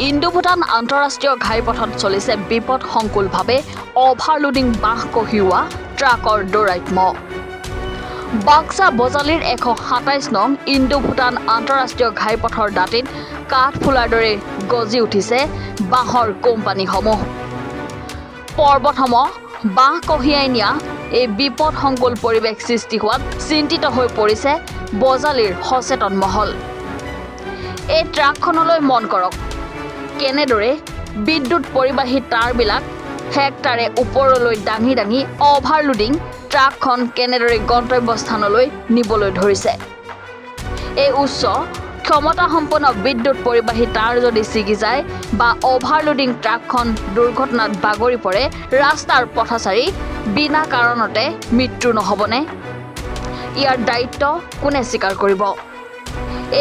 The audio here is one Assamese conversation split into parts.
ইণ্ডো-ভূটান আন্তঃৰাষ্ট্ৰীয় ঘাইপথত চলিছে বিপদসংকুলভাৱে অভাৰলোডিং বাঁহ কঢ়িওৱা ট্ৰাকৰ দৌৰাত্ম্য। বাক্সা বজালিৰ 127 নং ইণ্ডো-ভূটান আন্তঃৰাষ্ট্ৰীয় ঘাইপথৰ দাঁতিত কাঠ ফুলাৰ দৰে গজি উঠিছে বাঁহৰ কোম্পানীসমূহ। পৰ্বতসমূহ বাঁহ কঢ়িয়াই নিয়া এই বিপদসংকুল পৰিৱেশ সৃষ্টি হোৱাত চিন্তিত হৈ পৰিছে বজালিৰ সচেতন মহল। এই ট্ৰাকখনলৈ মন কৰক, কেনেদৰে বিদ্যুৎ পৰিবাহী তাঁৰবিলাক হেক্টাৰে ওপৰলৈ দাঙি দাঙি অভাৰলোডিং ট্ৰাকখন কেনেদৰে গন্তব্যস্থানলৈ নিবলৈ ধৰিছে। এই উচ্চ ক্ষমতাসম্পন্ন বিদ্যুৎ পৰিবাহী তাঁৰ যদি ছিগি যায় বা অভাৰলোডিং ট্ৰাকখন দুৰ্ঘটনাত বাগৰি পৰে, ৰাস্তাৰ পথচাৰী বিনা কাৰণতে মৃত্যু নহ'বনে? ইয়াৰ দায়িত্ব কোনে স্বীকাৰ কৰিব?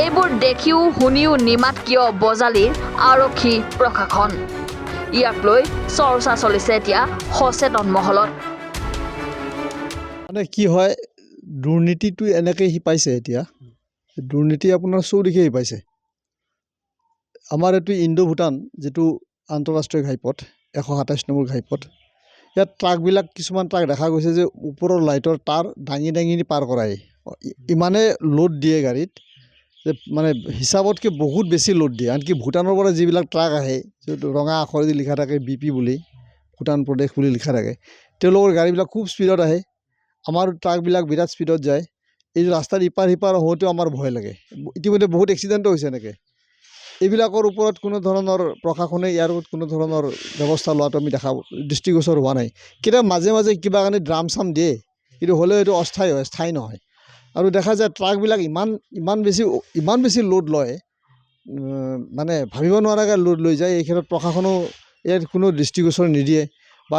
এইবোৰ দেখিও শুনিও নিমাত কিয় বজালিৰ আৰক্ষী প্ৰশাসন? ইয়াক লৈ চৰ্চা চলিছে এতিয়া সচেতন মহলত। মানে কি হয়, দুৰ্নীতিটো এনেকৈ শিপাইছে এতিয়া। দুৰ্নীতি আপোনাৰ চৌদিশে শিপাইছে। আমাৰ এইটো ইণ্ডো-ভূটান যিটো আন্তঃৰাষ্ট্ৰীয় ঘাইপথ, 127 নম্বৰ ঘাইপথ, ইয়াত ট্ৰাকবিলাক কিছুমান ট্ৰাক দেখা গৈছে যে ওপৰৰ লাইটৰ তাঁৰ দাঙি দাঙি পাৰ কৰাই। ইমানে লোড দিয়ে গাড়ীত যে মানে হিচাপতকৈ বহুত বেছি লোড দিয়ে। আনকি ভূটানৰ পৰা যিবিলাক ট্ৰাক আহে, যিটো ৰঙা আখৰেদি লিখা থাকে BP বুলি, ভূটান প্ৰদেশ বুলি লিখা থাকে, তেওঁলোকৰ গাড়ীবিলাক খুব স্পীডত আহে। আমাৰ ট্ৰাকবিলাক বিৰাট স্পীডত যায়। এই ৰাস্তাৰ ইপাৰ সিপাৰ হওঁতেও আমাৰ ভয় লাগে। ইতিমধ্যে বহুত এক্সিডেণ্টো হৈছে এনেকৈ। এইবিলাকৰ ওপৰত কোনো ধৰণৰ প্ৰশাসনে ইয়াৰ কোনো ধৰণৰ ব্যৱস্থা লোৱাটো আমি দৃষ্টিগোচৰ হোৱা নাই। কেতিয়াবা মাজে মাজে কিবা কাৰণে ড্ৰাম চাম দিয়ে, কিন্তু হ'লেও এইটো অস্থায়ী হয়, স্থায়ী নহয়। আৰু দেখা যায় ট্ৰাকবিলাক ইমান বেছি লোড লয়, মানে ভাবিব নোৱাৰাকৈ লোড লৈ যায়। এই ক্ষেত্ৰত প্ৰশাসনেও ইয়াত কোনো দৃষ্টিগোচৰ নিদিয়ে বা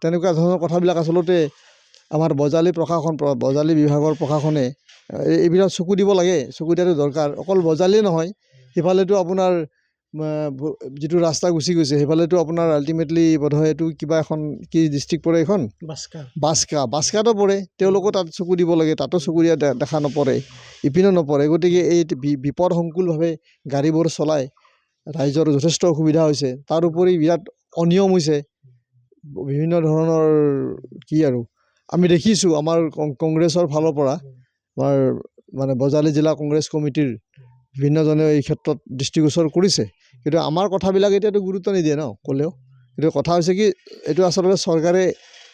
তেনেকুৱা ধৰণৰ কথাবিলাক আচলতে আমাৰ বজালি বিভাগৰ প্ৰশাসনে এইবিলাক চকু দিব লাগে। চকু দিয়াটো দৰকাৰ। অকল বজালিয়ে নহয়, সিফালেতো আপোনাৰ যিটো ৰাস্তা গুচি গৈছে সেইফালেতো আপোনাৰ আল্টিমেটলি বোধহয় এইটো কিবা এখন কি ডিষ্ট্ৰিক্ট পৰে, এইখন বাস্কাতো পৰে। তেওঁলোকো তাত চকু দিব লাগে। তাতো চকু দিয়া দেখা নপৰে, ইপিনেও নপৰে। গতিকে এই বিপদসংকুলভাৱে গাড়ীবোৰ চলাই ৰাইজৰ যথেষ্ট অসুবিধা হৈছে। তাৰোপৰি বিৰাট অনিয়ম হৈছে বিভিন্ন ধৰণৰ। কি আৰু আমি দেখিছোঁ আমাৰ কংগ্ৰেছৰ ফালৰ পৰা, আমাৰ মানে বজালি জিলা কংগ্ৰেছ কমিটিৰ বিভিন্নজনে এই ক্ষেত্ৰত দৃষ্টিগোচৰ কৰিছে, কিন্তু আমাৰ কথাবিলাক এতিয়াতো গুৰুত্ব নিদিয়ে ন ক'লেও। কিন্তু কথা হৈছে কি, এইটো আচলতে চৰকাৰে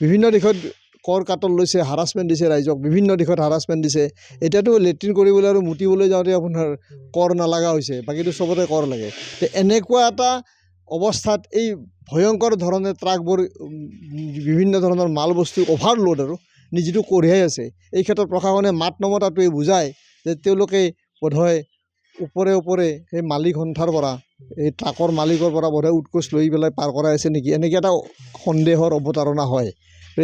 বিভিন্ন দিশত কৰ কাটল লৈছে, হাৰাছমেণ্ট দিছে ৰাইজক, বিভিন্ন দিশত হাৰাছমেণ্ট দিছে। এতিয়াতো লেট্ৰিন কৰিবলৈ আৰু মুতিবলৈ যাওঁতে আপোনাৰ কৰ নালাগা হৈছে, বাকীটো চবতে কৰ লাগে। এনেকুৱা এটা অৱস্থাত এই ভয়ংকৰ ধৰণে ট্ৰাকবোৰ বিভিন্ন ধৰণৰ মাল বস্তু অভাৰলোড আৰু যিটো কঢ়িয়াই আছে, এই ক্ষেত্ৰত প্ৰশাসনে মাত নমতাটোৱে বুজায় যে তেওঁলোকে বোধহয় ওপৰে সেই মালিক সন্থাৰ পৰা, এই ট্ৰাকৰ মালিকৰ পৰা বোধহয় উৎকোচ লৈ পেলাই পাৰ কৰাই আছে নেকি, এনেকৈ এটা সন্দেহৰ অৱতাৰণা হয়।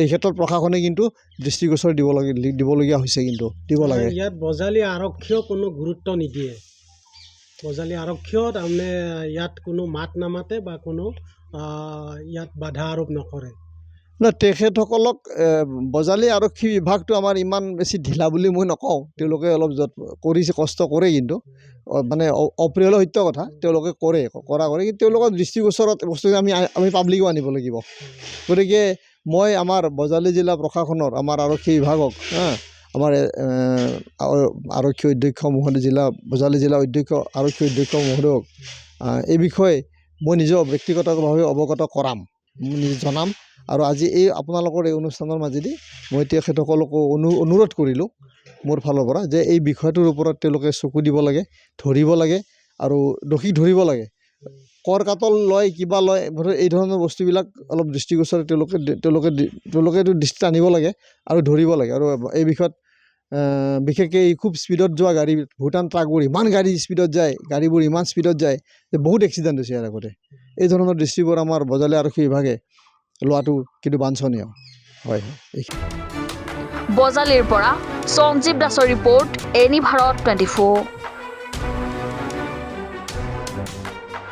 এই ক্ষেত্ৰত প্ৰশাসনে কিন্তু দৃষ্টিগোচৰ দিবলগীয়া হৈছে, কিন্তু দিব লাগে। ইয়াত বজালি আৰক্ষীয়েও কোনো গুৰুত্ব নিদিয়ে। বজালি আৰক্ষীয়েও তাৰমানে ইয়াত কোনো মাত নামাতে বা কোনো ইয়াত বাধা আৰোপ নকৰে। তেখেতসকলক বজালি আৰক্ষী বিভাগটো আমাৰ ইমান বেছি ঢিলা বুলি মই নকওঁ। তেওঁলোকে অলপ কষ্ট কৰে, কিন্তু মানে অপ্ৰিয় সত্য কথা, তেওঁলোকে কৰে। কিন্তু তেওঁলোকৰ দৃষ্টিগোচৰত বস্তু আমি পাব্লিকো আনিব লাগিব। গতিকে মই আমাৰ বজালি জিলা প্ৰশাসনৰ, আমাৰ আৰক্ষী বিভাগক, আমাৰ আৰক্ষী অধ্যক্ষ মহোদয়, বজালি জিলা আৰক্ষী অধ্যক্ষ মহোদয়ক এই বিষয়ে মই নিজেও ব্যক্তিগতভাৱে অৱগত কৰাম, নিজে জনাম। আৰু আজি এই আপোনালোকৰ এই অনুষ্ঠানৰ মাজেদি মই তেখেতসকলকো অনুৰোধ কৰিলোঁ মোৰ ফালৰ পৰা যে এই বিষয়টোৰ ওপৰত তেওঁলোকে চকু দিব লাগে, ধৰিব লাগে আৰু দোষী ধৰিব লাগে। কৰ কাটল লয়, কিবা লয়, এই ধৰণৰ বস্তুবিলাক অলপ দৃষ্টিগোচৰ তেওঁলোকে এইটো দৃষ্টি আনিব লাগে আৰু ধৰিব লাগে। আৰু এই বিষয়ত বিশেষকৈ এই খুব স্পীডত যোৱা গাড়ী, ভূটান ট্ৰাকবোৰ ইমান স্পীডত যায়, গাড়ীবোৰ ইমান স্পীডত যায় যে বহুত এক্সিডেণ্ট হৈছে ইয়াৰ আগতে। এই ধৰণৰ দৃষ্টিবোৰ আমাৰ বজালি আৰক্ষী বিভাগে লোৱাটো কিন্তু বাঞ্ছনীয় হয়। বজালিৰ পৰা সঞ্জীৱ দাসৰ ৰিপৰ্ট, এনি ভাৰত 24।